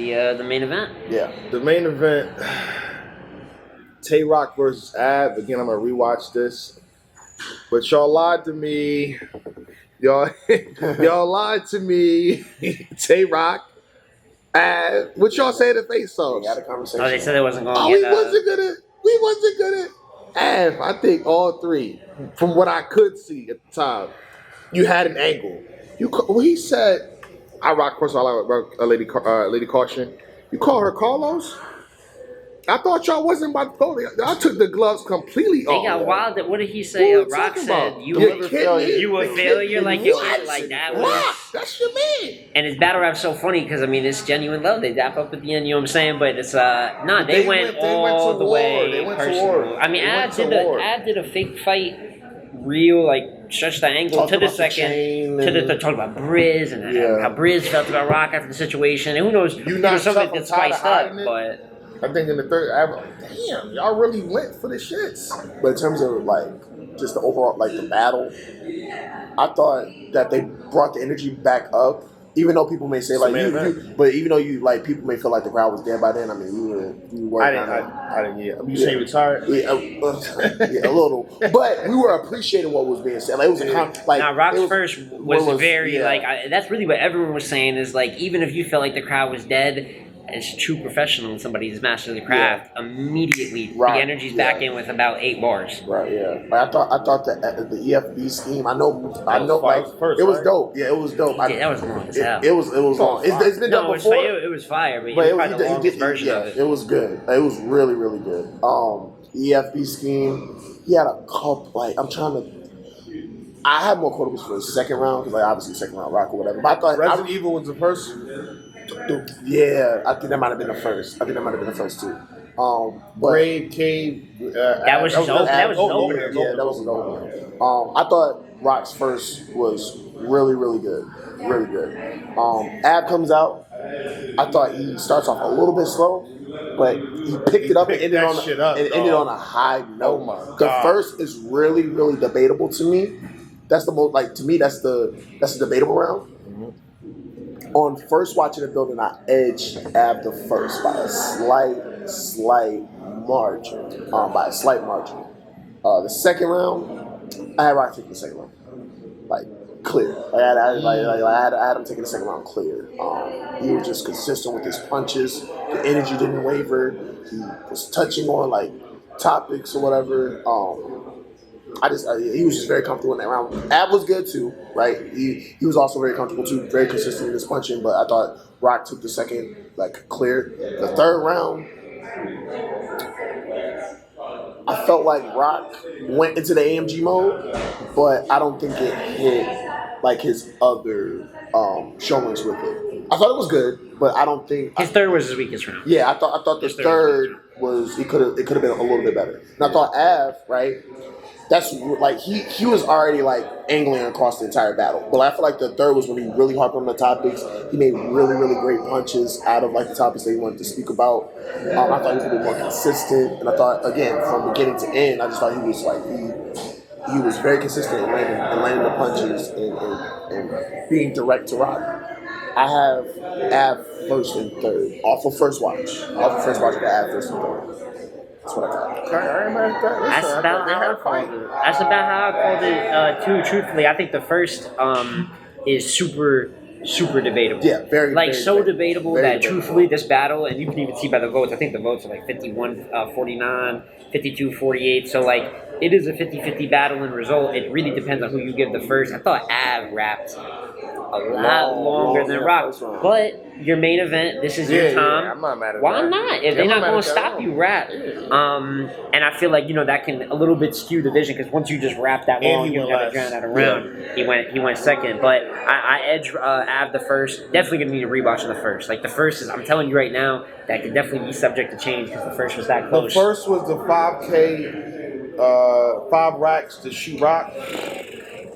The main event. Yeah, the main event. Tay Roc versus Ab. Again, I'm gonna rewatch this, but y'all lied to me. Y'all, y'all lied to me. Tay Roc, Ab. What y'all say to face offs? We had a conversation. Oh, they said it wasn't going Oh, to we get. wasn't gonna. We wasn't gonna. Ab, I think all three, from what I could see at the time, you had an angle. Well, he said, "I rock." First of all, I rock Lady Caution. You call her Carlos? I thought y'all wasn't about to go there. I took the gloves completely They off. got wild. What did he say? What are we Rock talking said, about? "You You're were kidding. you a You're failure." kidding. Like it What? was like that. Rock, that's your man. And his battle rap's so funny because I mean it's genuine love. They dap up at the end. You know what I'm saying? But it's nah. They went all the way. They went to personal. war. I mean, They went to war. Ad did a fake fight. Real stretch the angle Talked to the about the second chain to the and- talk about Briz and Yeah. how Briz felt about Rock after the situation, and who knows? You not some of tough, it I'm gets tired of spiced up, hiding it. but. I think in the third, damn, y'all really went for the shits. But in terms of just the overall the battle, I thought that they brought the energy back up. Even though people may say but even though people may feel like the crowd was dead by then. I mean, we were. I didn't. Yeah, you say you retired? Yeah, yeah, a little. But we were appreciating what was being said. Like it was Now, Rock's first was very yeah. that's really what everyone was saying is even if you felt like the crowd was dead, as a true professional and somebody who's mastered the craft, immediately the energy's back in with about 8 bars. Right. Yeah. I thought that the EFB scheme. I know. First, it was dope. Yeah, it was dope. Yeah, that was long as hell. It was long. It's been done before. It was fire, but it was probably the longest version of it. It was good. It was really, really good. EFB scheme. He had a couple. I'm trying to. I had more quotables for the second round because obviously second round Rock or whatever. But I thought Resident Evil was the first. Yeah, I think that might have been the first. I think that might have been the first too. Grave Cave. That was his opener. Yeah, that was his opener. I thought Rock's first was really, really good. Really good. Ab comes out. I thought he starts off a little bit slow, but he picked it up and ended on a high note. Oh my God. The first is really, really debatable to me. That's the most to me that's the debatable round. On first watching the building, I edged Ab the first by a slight margin. By a slight margin. The second round, I had Rock take the second round. Clear. I had him taking the second round clear. He was just consistent with his punches. The energy didn't waver. He was touching on topics or whatever. He was just very comfortable in that round. Ab was good too, right? He was also very comfortable too, very consistent in his punching. But I thought Rock took the second clear. The third round, I felt like Rock went into the AMG mode, but I don't think it hit his other showings with it. I thought it was good, but I don't think his third was his weakest round. Yeah, I thought the third was it could have been a little bit better. And I thought Av, right? That's he was already angling across the entire battle, but I feel like the third was when he really harped on the topics. He made really, really great punches out of the topics that he wanted to speak about. I thought he was a bit more consistent, and I thought again from beginning to end, I just thought he was he was very consistent in landing the punches and being direct to Rock. I have Ab first and third off of first watch. I got Ab first and third. That's what I got. That's about how I called it too. Truthfully, I think the first is super debatable. Yeah, very debatable that truthfully this battle, and you can even see by the votes, I think the votes are 51-49, 52-48. So it is a 50-50 battle in result. It really depends on who you give the first. I thought Av rapped a lot longer than Rock. But your main event, this is your time. I'm not mad at Why that. not? If they're not going to stop you, rap. And I feel like that can a little bit skew the vision because once you just rap that long, you got to drown out a round. Yeah. He went second, but I edge Av the first. Definitely gonna need a rewatch of the first. The first is, I'm telling you right now, that could definitely be subject to change because the first was that close. The first was the 5K, 5 racks to shoot Rock.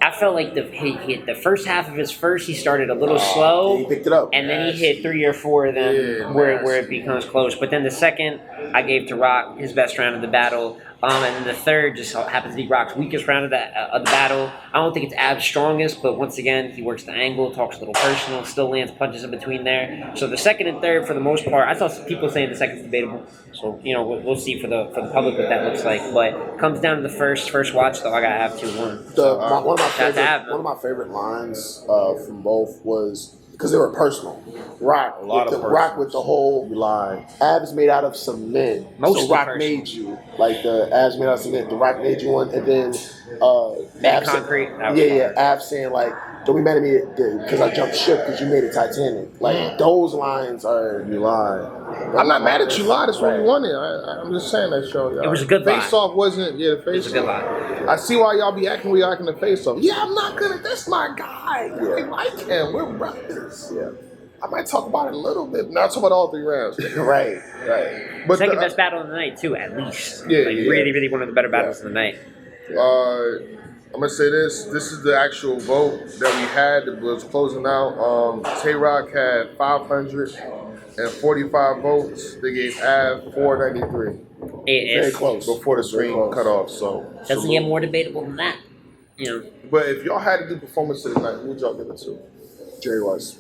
I felt like the first half of his first, he started a little slow. He picked it up. And then he hit 3 or 4 of them where it becomes close. But then the second, I gave to Rock his best round of the battle. And then the third just happens to be Rock's weakest round of the battle. I don't think it's Ab's strongest, but once again, he works the angle, talks a little personal, still lands punches in between there. So the second and third, for the most part, I saw people saying the second's debatable. So we'll see for the public what that looks like. But comes down to the first watch, though. I gotta have 2-1. One of my favorite lines from both was because they were personal. Rock with the whole lie. abs made out of cement. So Rock made you like the abs made out of cement. The Rock made you one, and then abs concrete. Abs saying like, "Don't be mad at me because I jumped ship because you made it Titanic." Like those lines are you lie. I'm not mad at you, lie. That's what we wanted. I'm just saying that show. Y'all. It was a good lie. Face off wasn't the face. It was a good lie. I see why y'all be acting where y'all acting the face off. Yeah, I'm not gonna. That's my guy. I like him. We're brothers. Yeah. I might talk about it a little bit, but not talk about all 3 rounds. right. But second best battle of the night too, at least. Yeah, really, really one of the better battles of the night. I'm gonna say this. This is the actual vote that we had that was closing out. Tay Roc had 545 votes. They gave Av 493. Very close Before the screen cut off. So doesn't get more debatable than that. But if y'all had to do performance of the night, who would y'all give it to? Jerry West.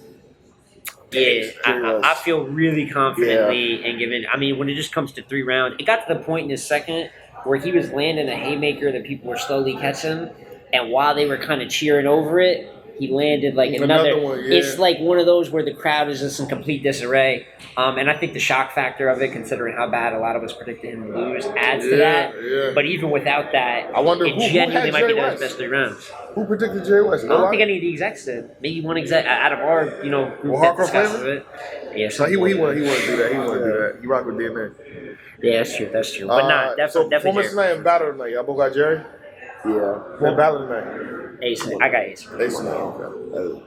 Yeah, I feel really confidently in giving. I mean, when it just comes to 3 rounds, it got to the point in his second where he was landing a haymaker that people were slowly catching, and while they were kind of cheering over it, he landed like another one. Yeah. It's like one of those where the crowd is just in complete disarray. And I think the shock factor of it, considering how bad a lot of us predicted him to lose, adds to that. Yeah. But even without that, I wonder it genuinely might be his best 3 rounds. Who predicted Jerry West? I don't think any of the execs did. Maybe one exec out of our group that discusses it. Yeah, so he wouldn't do that. He wouldn't do that. He rock with DNA. Yeah, that's true. But not definitely. So performance tonight and battle tonight. Y'all both got Jerry? Yeah. Then battle tonight. Ace. I got Ace. Ace tonight. Okay.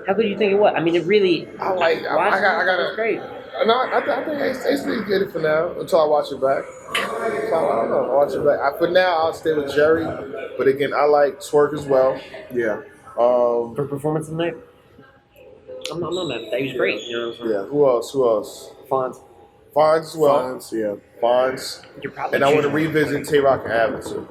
How good do you think it was? I mean, it really. I got great. No, I think Ace did get it for now until I watch it back. So I don't know. I'll watch it back. For now, I'll stay with Jerry. But again, I like Twerk as well. Yeah. For performance tonight? I'm not mad at that. He was great. You know what I'm saying? Yeah. Who else? Fonz as well. Fonz. And I want to revisit Tay Roc and Abbott too.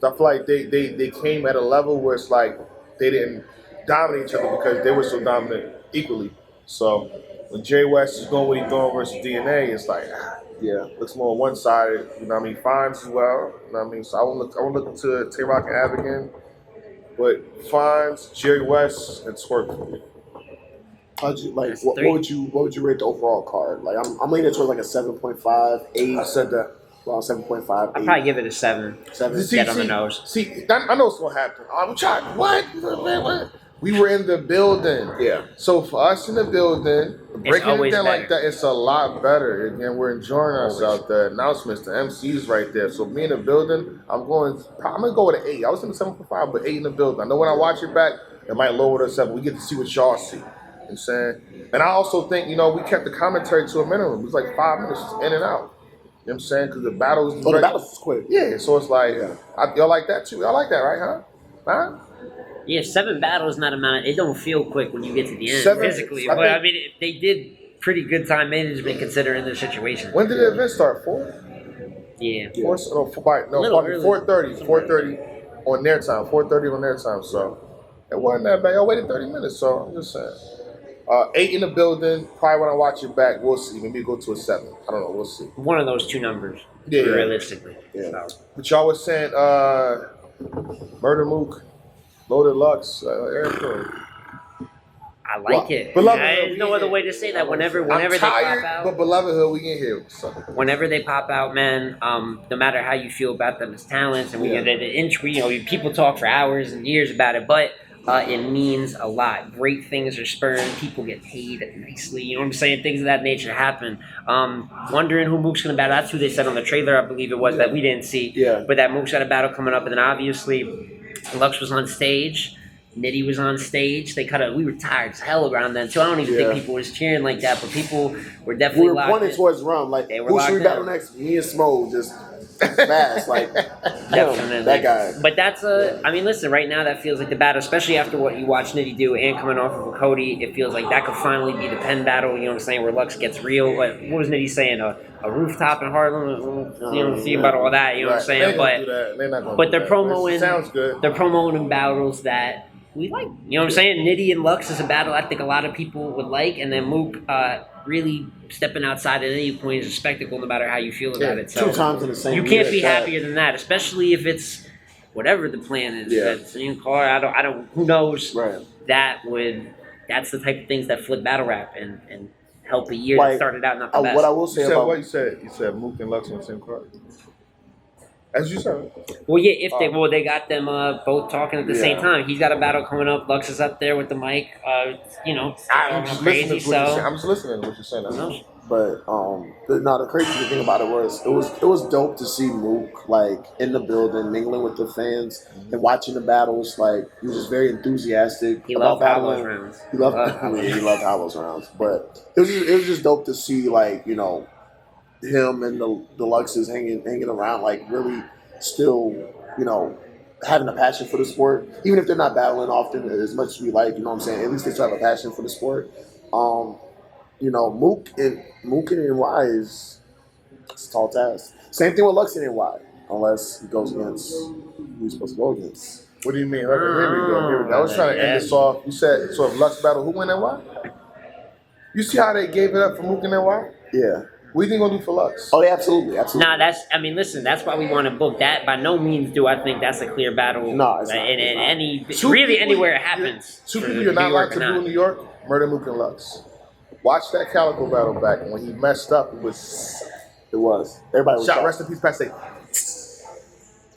So I feel like they came at a level where it's like they didn't dominate each other because they were so dominant equally. So when Jerry West is going what he's doing versus DNA, it's like, looks more one-sided. You know what I mean? Fonz as well. You know what I mean? So I won't look into Tay Roc and Abbott again. But Fonz, Jerry West, and Twerk. What would you rate the overall card? Like I'm leaning towards like a 7.5, 8. I said that. Well, 7.5. I'd probably give it a 7. 7. Get on the nose. See, I know what's gonna happen. I'm trying. What? We were in the building. Yeah. So for us in the building, breaking it down like that, it's a lot better. Again, we're enjoying ourselves. The announcements, the MCs right there. So me in the building, I'm gonna go with an 8. I was in the 7.5, but 8 in the building. I know when I watch it back, it might lower to 7. We get to see what y'all see. You know what I'm saying? And I also think, we kept the commentary to a minimum. It was like 5 minutes in and out. You know what I'm saying? Because the battles... the battles was quick. Yeah, so it's like, y'all like that too? Y'all like that, right, huh? Yeah, 7 battles, not amount. It don't feel quick when you get to the end 7, physically. I mean, they did pretty good time management considering the situation. When did the event start? 4? Yeah. 4:30. 4:30 on their time. 4:30 on their time. So it wasn't that bad. I waited 30 minutes. So I'm just saying. 8 in the building. Probably when I watch it back, we'll see. Maybe go to a 7. I don't know. We'll see. One of those 2 numbers. Yeah. Realistically. Yeah. So. But y'all was saying Murder Mook, Loaded Lux, I like it. There's no other way to say that. Whenever they pop out, but Belovedhood, we can hear. So. Whenever they pop out, man, no matter how you feel about them as talents, and people talk for hours and years about it, but it means a lot. Great things are spurned. People get paid nicely. You know what I'm saying? Things of that nature happen. Wondering who Mook's going to battle. That's who they said on the trailer, I believe it was, that we didn't see. Yeah. But that Mook's got a battle coming up, and then obviously Lux was on stage. Nitty was on stage. We were tired as hell around then too. I don't even think people was cheering like that, but people were definitely pointing towards Rum. Like, who should we battle next? Me and Smo just fast. Like, Definitely. That guy. But that's I mean, listen, right now that feels like the battle, especially after what you watch Nitty do and coming off of a Cody, it feels like that could finally be the pen battle, you know what I'm saying, where Lux gets real. What was Nitty saying? A rooftop in Harlem, you know, see about all that, you know what I'm saying? But they're promoing, sounds good. They're promoting battles that we like. You know what I'm saying? Nitty and Lux is a battle I think a lot of people would like, and then Mook really stepping outside at any point is a spectacle no matter how you feel about it. So 2 times in the same you year. can't be happier than that, especially if it's whatever the plan is. Yeah. That same car, I don't who knows. Right. That's the type of things that flip battle rap and help a year Like, that started out not the best. What I will say You said about what you said? You said Mook and Lux on the same card. As you said. Well, yeah, if they got them both talking at the same time. He's got a battle coming up. Lux is up there with the mic. You know, I'm just listening to what you're saying. I'm just listening to what you're saying. But the crazy thing about it was dope to see Mook like in the building, mingling with the fans and watching the battles. Like he was just very enthusiastic. He loved Hollows rounds. He loved Hollows rounds. But it was just dope to see like him and the Luxes hanging around, like really still having a passion for the sport, even if they're not battling often as much as we like. You know what I'm saying? At least they still have a passion for the sport. Mook and NY it's a tall task. Same thing with Lux and NY, unless he goes against who he's supposed to go against. What do you mean? Here we go. I was trying to end this off. You said, so if Lux battle, who win NY? You see how they gave it up for Mook and NY? Yeah. What do you think gonna do for Lux? Oh, yeah, absolutely. Nah, listen, that's why we want to book that. By no means do I think that's a clear battle. No, it's not. Anywhere it happens. Two people you're not allowed to do in New York: Murder Mook and Lux. Watch that Calico battle back, and when he messed up, it was. Everybody was shot. Rest in peace, Pat. You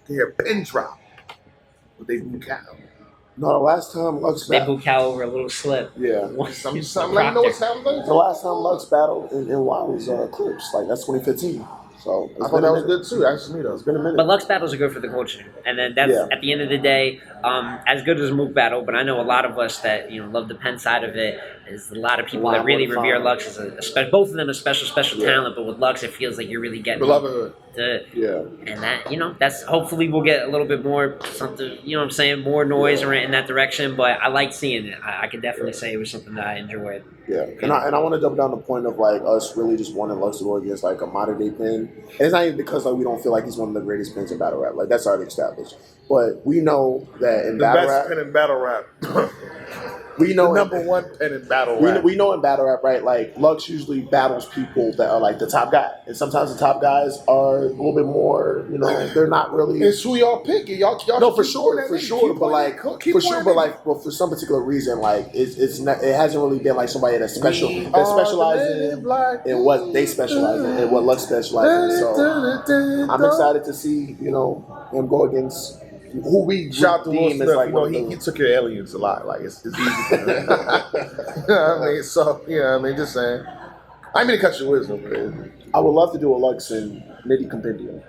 can hear a pin drop, but they blew cow. No, the last time Lux they blew cow over a little slip. Yeah, something. Let me know what's happening. The last time Lux battled in NY was Clips, like that's 2015. So I thought that was good too. Actually, though, it's been a minute. But Lux battles are good for the culture, and then that's at the end of the day, as good as Mook battle. But I know a lot of us that love the pen side of it. There's a lot of people that really revere Lux as both of them as special talent. But with Lux, it feels like you're really getting beloved. And that that's hopefully we'll get a little bit more something. You know what I'm saying? More noise in that direction. But I like seeing it. I can definitely say it was something that I enjoyed. Yeah, and I want to double down the point of like us really just wanting Lux to go against like a modern day pen. And it's not even because like we don't feel like he's one of the greatest pens in battle rap. Like that's already established. But we know that in battle rap, the best pen in battle rap. We know the number one pen in battle rap. We know in battle rap, right? Like Lux usually battles people that are like the top guy, and sometimes the top guys are a little bit more. They're not really. It's who y'all pick. Y'all no, for sure. But for some particular reason, like it hasn't really been like somebody that specializes in what they specialize in and what Lux specializes in. So I'm excited to see him go against. Who we shout to Will deem Smith, as like he took your aliens a lot. Like it's easy. For him. You know what I mean? So just saying. I didn't mean to cut your wisdom, man. I would love to do a Lux and Nitty compendium.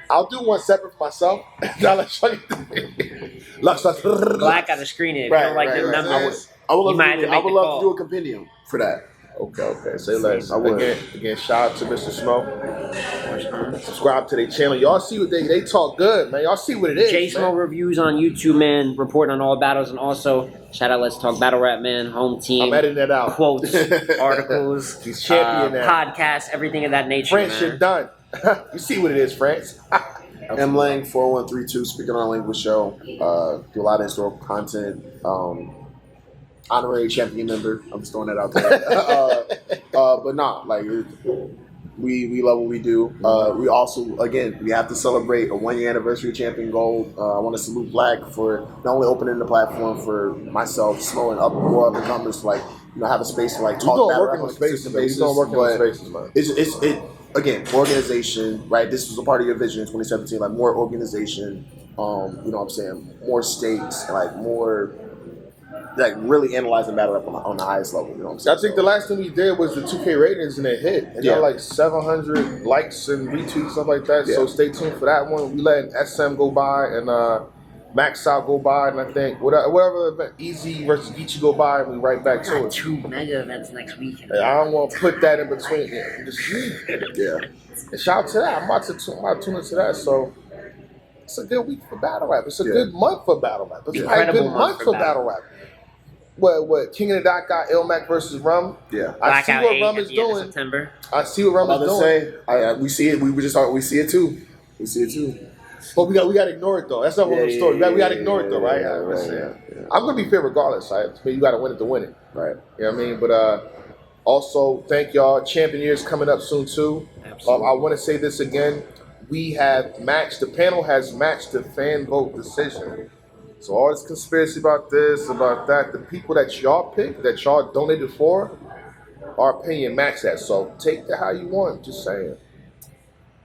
I'll do one separate for myself. I'll let you Lux. Black on the screen. If you don't like the numbers, I would love to do a compendium for that. Okay. Say less. Again, shout out to Mr. Smoke. Subscribe to their channel. Y'all see what they talk good, man. Y'all see what it is. J Smo reviews on YouTube, man. Reporting on all battles, and also shout out Let's Talk Battle Rap, man. Home team. I'm editing that out. Quotes, articles, he's champion podcasts, everything of that nature. France, you're done. You see what it is, France. M Lang 4132, speaking on a language show. Do a lot of historical content. Honorary champion member. I'm just throwing that out there. But nah, like we love what we do. We also, again, we have to celebrate a 1-year anniversary of Champion Gold. I want to salute Black for not only opening the platform for myself, Smo, and more up and comers to have a space to talk about on a consistent basis. But it's again, organization, right? This was a part of your vision in 2017, like more organization. You know what I'm saying? More stakes, more. Really analyzing battle rap on the highest level. You know what I'm saying? I think the last thing we did was the 2K ratings and it hit. And got 700 likes and retweets, stuff like that. Yeah. So stay tuned for that one. We letting SM go by and Max Out go by, and I think whatever event, Easy versus Geechee go by, and we right back We to got it. 2 mega events next week. And I don't want to put that in between. Yeah. And shout out to that. I'm about to tune into that. So it's a good week for battle rap. It's a Yeah. good month for battle rap. It's probably a Incredible good month for battle rap. What King of the Dot got Ilmac versus Rum. Yeah. I see Blackout what 8 Rum at is the end of doing. September. I see what Rum I'm is about doing. to say, we see it. We just talking. We see it too. We see it too. But we got to ignore it though. That's not the story. We got to ignore it though, right? Yeah. I'm gonna be fair regardless. Right? But you got to win it to win it. Right. You know what I mean? But also thank y'all. Champion year's coming up soon too. Absolutely. I want to say this again. We have matched. The panel has matched the fan vote decision. So all this conspiracy about this, about that, the people that y'all picked, that y'all donated for, our opinion match that. So take that how you want. Just saying.